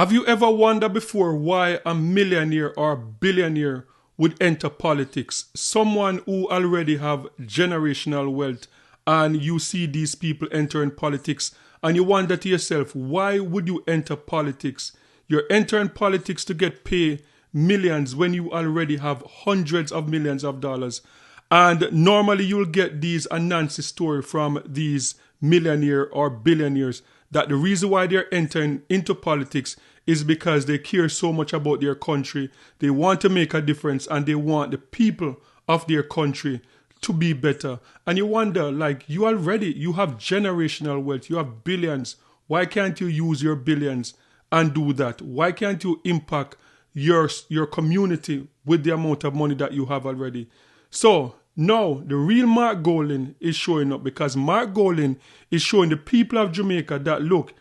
Have you ever wondered before why a millionaire or billionaire would enter politics? Someone who already have generational wealth, and you see these people entering politics and you wonder to yourself, why would you enter politics? You're entering politics to get paid millions when you already have hundreds of millions of dollars. And normally you'll get these Anansi story from these millionaire or billionaires that the reason why they're entering into politics is because they care so much about their country. They want to make a difference and they want the people of their country to be better. And you wonder, like, you have generational wealth, you have billions. Why can't you use your billions and do that? Why can't you impact your community with the amount of money that you have already? So now the real Mark Golding is showing up, because Mark Golding is showing the people of Jamaica that, look,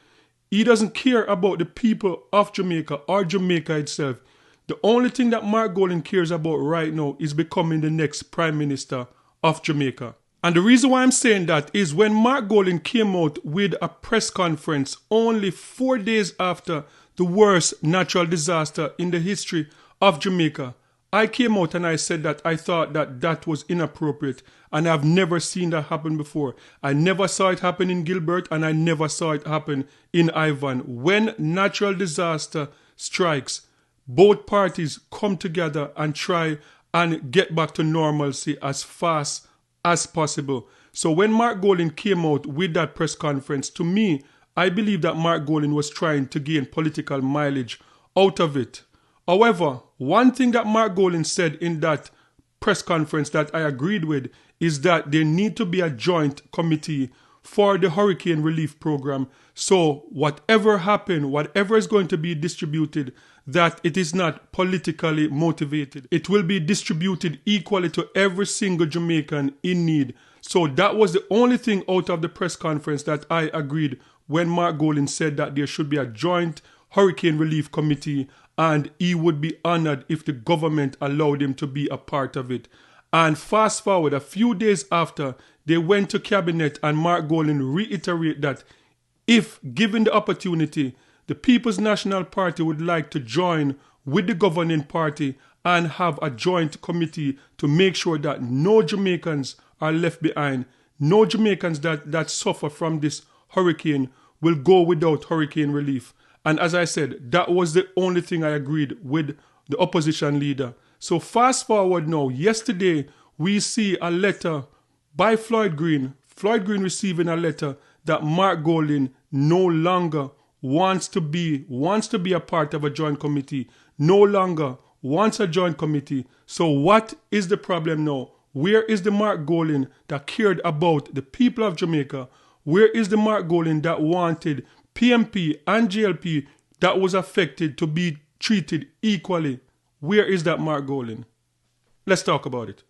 he doesn't care about the people of Jamaica or Jamaica itself. The only thing that Mark Golding cares about right now is becoming the next Prime Minister of Jamaica. And the reason why I'm saying that is when Mark Golding came out with a press conference only 4 days after the worst natural disaster in the history of Jamaica, I came out and I said that I thought that that was inappropriate, and I've never seen that happen before. I never saw it happen in Gilbert, and I never saw it happen in Ivan. When natural disaster strikes, both parties come together and try and get back to normalcy as fast as possible. So when Mark Golding came out with that press conference, to me, I believe that Mark Golding was trying to gain political mileage out of it. However, one thing that Mark Golding said in that press conference that I agreed with is that there need to be a joint committee for the hurricane relief program. So whatever happened, whatever is going to be distributed, that it is not politically motivated. It will be distributed equally to every single Jamaican in need. So that was the only thing out of the press conference that I agreed when Mark Golding said that there should be a joint hurricane relief committee, and he would be honored if the government allowed him to be a part of it. And fast forward, a few days after, they went to cabinet and Mark Golding reiterated that if given the opportunity, the People's National Party would like to join with the governing party and have a joint committee to make sure that no Jamaicans are left behind. No Jamaicans that suffer from this hurricane will go without hurricane relief. And as I said, that was the only thing I agreed with the opposition leader. So fast forward now, yesterday we see a letter by Floyd Green. Floyd Green receiving a letter that Mark Golding no longer wants to be a part of a joint committee, no longer wants a joint committee. So what is the problem now? Where is the Mark Golding that cared about the people of Jamaica? Where is the Mark Golding that wanted PMP and JLP that was affected to be treated equally? Where is that Mark Golding? Let's talk about it.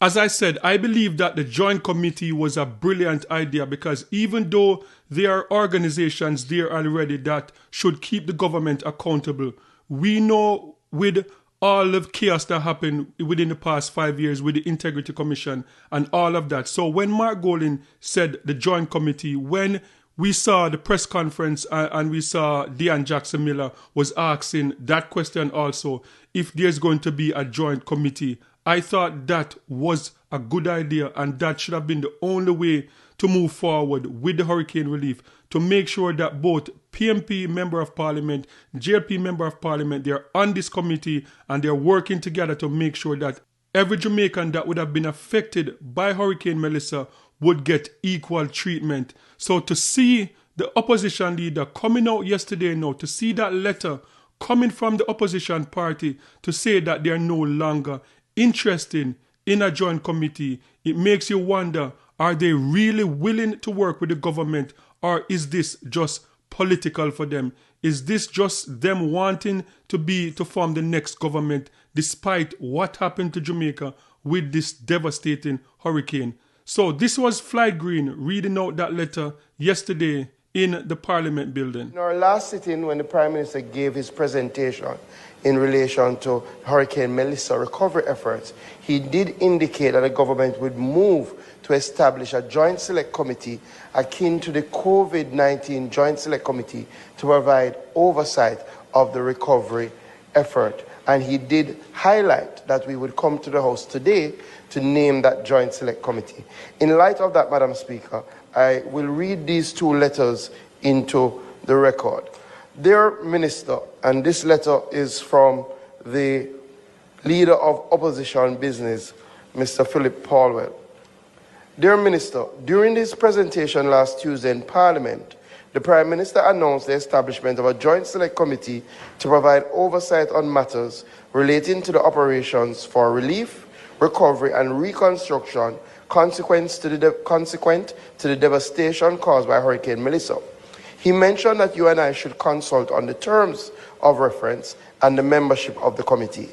As I said, I believe that the joint committee was a brilliant idea, because even though there are organizations there already that should keep the government accountable, we know with all of chaos that happened within the past 5 years with the Integrity Commission and all of that. So when Mark Golding said the joint committee, when we saw the press conference and we saw Dean Jackson Miller was asking that question also, if there's going to be a joint committee, I thought that was a good idea, and that should have been the only way to move forward with the hurricane relief, to make sure that both PMP Member of Parliament, JLP Member of Parliament, they're on this committee and they're working together to make sure that every Jamaican that would have been affected by Hurricane Melissa would get equal treatment. So to see the opposition leader coming out yesterday now, to see that letter coming from the opposition party to say that they're no longer interested in a joint committee, it makes you wonder, are they really willing to work with the government, or is this just political for them? Is this just them wanting to form the next government despite what happened to Jamaica with this devastating hurricane? So this was Floyd Green reading out that letter yesterday in the Parliament building. In our last sitting, when the Prime Minister gave his presentation in relation to Hurricane Melissa recovery efforts, he did indicate that the government would move to establish a joint select committee akin to the COVID-19 joint select committee to provide oversight of the recovery effort. And he did highlight that we would come to the House today to name that joint select committee. In light of that, Madam Speaker, I will read these two letters into the record. Dear Minister, and this letter is from the Leader of Opposition Business, Mr. Philip Paulwell. Dear Minister, during his presentation last Tuesday in Parliament, the Prime Minister announced the establishment of a joint select committee to provide oversight on matters relating to the operations for relief, recovery and reconstruction consequent to the devastation caused by Hurricane Melissa. He mentioned that you and I should consult on the terms of reference and the membership of the committee.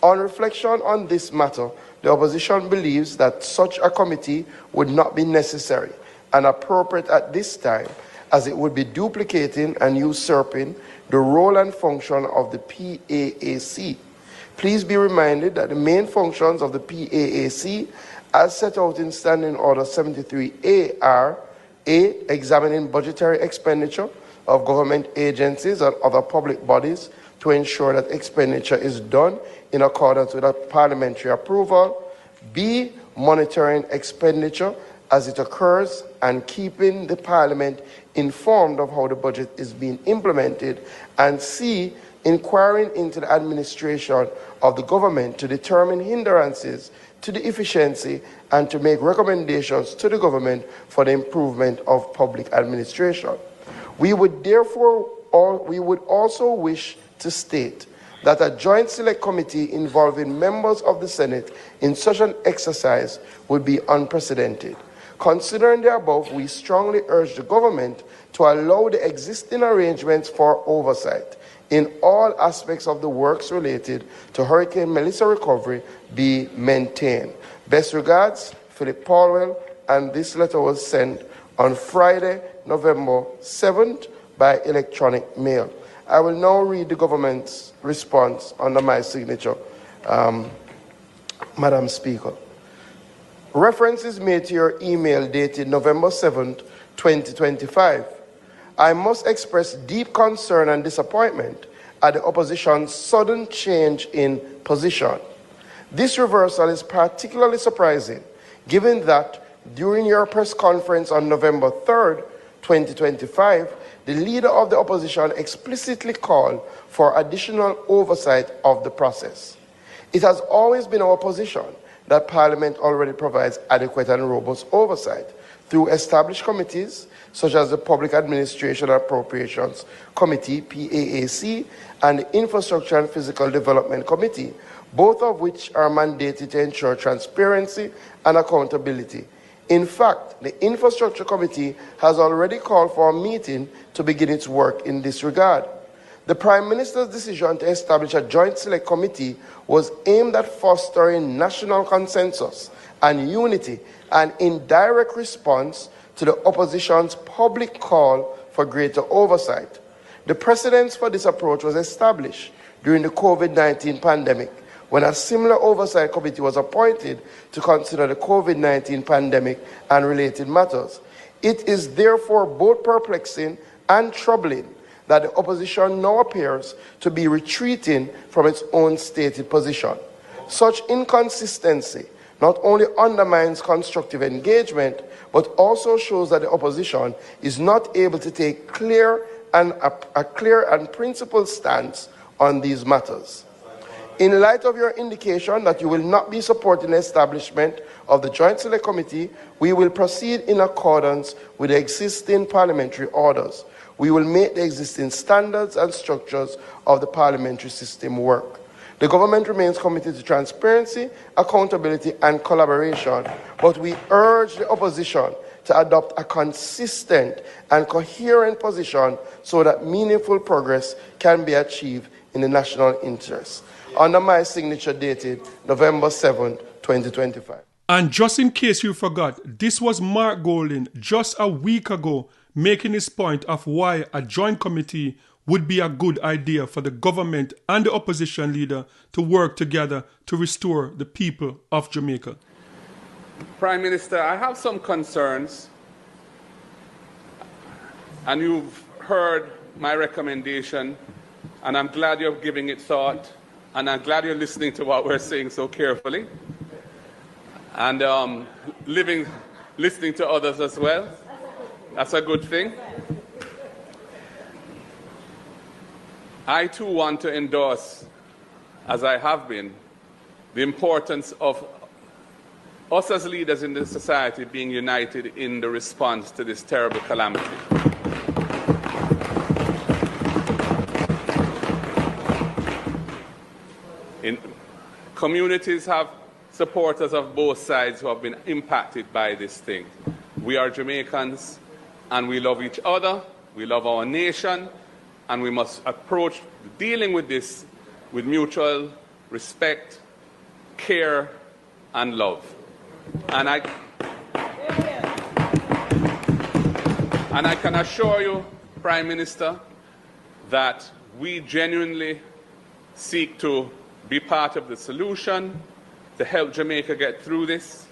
On reflection on this matter, the opposition believes that such a committee would not be necessary and appropriate at this time, as it would be duplicating and usurping the role and function of the PAAC. Please be reminded that the main functions of the PAAC, as set out in Standing Order 73A, are A. Examining budgetary expenditure of government agencies and other public bodies to ensure that expenditure is done in accordance with a parliamentary approval. B. Monitoring expenditure as it occurs and keeping the Parliament informed of how the budget is being implemented. And C. Inquiring into the administration of the government to determine hindrances to the efficiency and to make recommendations to the government for the improvement of public administration. We would also wish to state that a joint select committee involving members of the Senate in such an exercise would be unprecedented. Considering the above, we strongly urge the government to allow the existing arrangements for oversight in all aspects of the works related to Hurricane Melissa recovery be maintained. Best regards, Philip Paulwell, and this letter was sent on Friday, November 7th by electronic mail. I will now read the government's response under my signature, Madam Speaker. Reference is made to your email dated November 7th, 2025. I must express deep concern and disappointment at the opposition's sudden change in position. This reversal is particularly surprising, given that during your press conference on November 3rd, 2025, the leader of the opposition explicitly called for additional oversight of the process. It has always been our position that Parliament already provides adequate and robust oversight through established committees such as the Public Administration and Appropriations Committee, PAAC, and the Infrastructure and Physical Development Committee, both of which are mandated to ensure transparency and accountability. In fact, the Infrastructure Committee has already called for a meeting to begin its work in this regard. The Prime Minister's decision to establish a joint select committee was aimed at fostering national consensus and unity, and in direct response to the opposition's public call for greater oversight. The precedence for this approach was established during the COVID-19 pandemic, when a similar oversight committee was appointed to consider the COVID-19 pandemic and related matters. It is therefore both perplexing and troubling that the opposition now appears to be retreating from its own stated position. Such inconsistency not only undermines constructive engagement, but also shows that the opposition is not able to take a clear and principled stance on these matters. In light of your indication that you will not be supporting the establishment of the Joint Select Committee, we will proceed in accordance with the existing parliamentary orders. We will make the existing standards and structures of the parliamentary system work. The government remains committed to transparency, accountability, and collaboration, but we urge the opposition to adopt a consistent and coherent position so that meaningful progress can be achieved in the national interest. Under my signature dated November 7, 2025. And just in case you forgot, this was Mark Golding just a week ago making his point of why a joint committee would be a good idea for the government and the opposition leader to work together to restore the people of Jamaica. Prime Minister, I have some concerns, and you've heard my recommendation, and I'm glad you're giving it thought, and I'm glad you're listening to what we're saying so carefully, and listening to others as well. That's a good thing. I too want to endorse, as I have been, the importance of us as leaders in this society being united in the response to this terrible calamity. Communities have supporters of both sides who have been impacted by this thing. We are Jamaicans, and we love each other, we love our nation, and we must approach dealing with this with mutual respect, care, and love. And I can assure you, Prime Minister, that we genuinely seek to be part of the solution to help Jamaica get through this.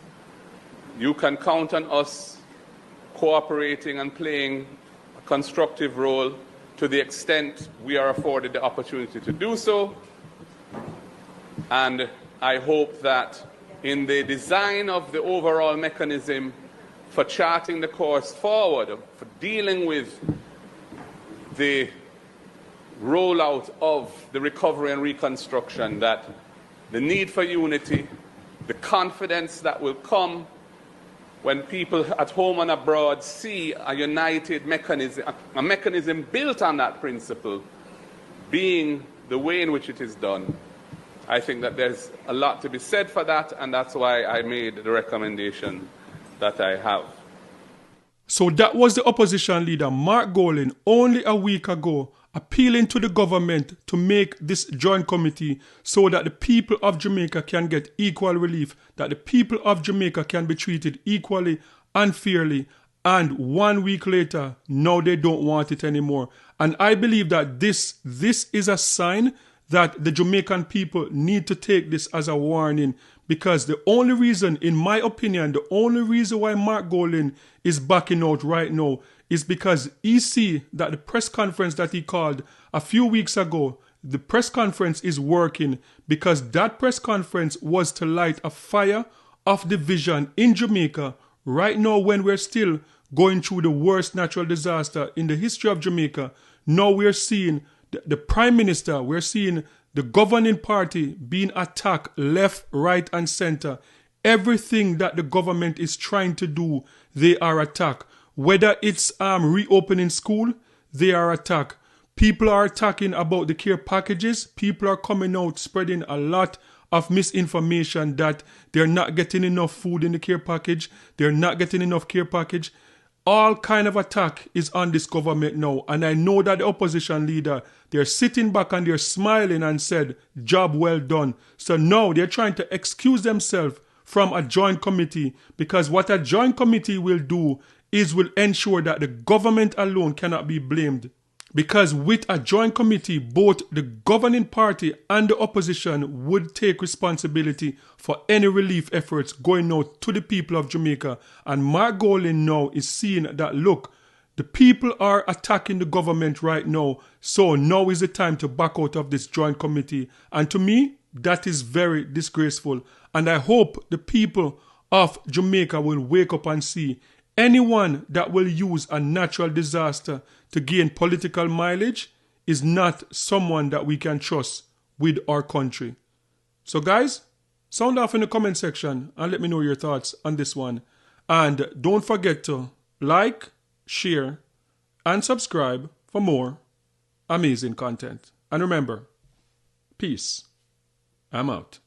You can count on us cooperating and playing a constructive role to the extent we are afforded the opportunity to do so. And I hope that in the design of the overall mechanism for charting the course forward, for dealing with the rollout of the recovery and reconstruction, that the need for unity, the confidence that will come when people at home and abroad see a united mechanism, a mechanism built on that principle, being the way in which it is done. I think that there's a lot to be said for that, and that's why I made the recommendation that I have. So that was the opposition leader, Mark Golin, only a week ago, appealing to the government to make this joint committee so that the people of Jamaica can get equal relief, that the people of Jamaica can be treated equally and fairly. And 1 week later, now they don't want it anymore. And I believe that this is a sign that the Jamaican people need to take this as a warning, because the only reason, in my opinion, the only reason why Mark Golin is backing out right now is because he see that the press conference that he called a few weeks ago, the press conference is working, because that press conference was to light a fire of division in Jamaica right now when we're still going through the worst natural disaster in the history of Jamaica. Now we're seeing the Prime Minister, we're seeing the governing party being attacked left, right, and center. Everything that the government is trying to do, they are attacked. Whether it's reopening school, they are attacked. People are attacking about the care packages. People are coming out spreading a lot of misinformation that they're not getting enough food in the care package. They're not getting enough care package. All kind of attack is on this government now. And I know that the opposition leader, they're sitting back and they're smiling and said, job well done. So now they're trying to excuse themselves from a joint committee, because what a joint committee will do is will ensure that the government alone cannot be blamed. Because with a joint committee, both the governing party and the opposition would take responsibility for any relief efforts going out to the people of Jamaica. And Mark Golin now is seeing that, look, the people are attacking the government right now, so now is the time to back out of this joint committee. And to me, that is very disgraceful. And I hope the people of Jamaica will wake up and see anyone that will use a natural disaster to gain political mileage is not someone that we can trust with our country. So guys, sound off in the comment section and let me know your thoughts on this one. And don't forget to like, share, and subscribe for more amazing content. And remember, peace. I'm out.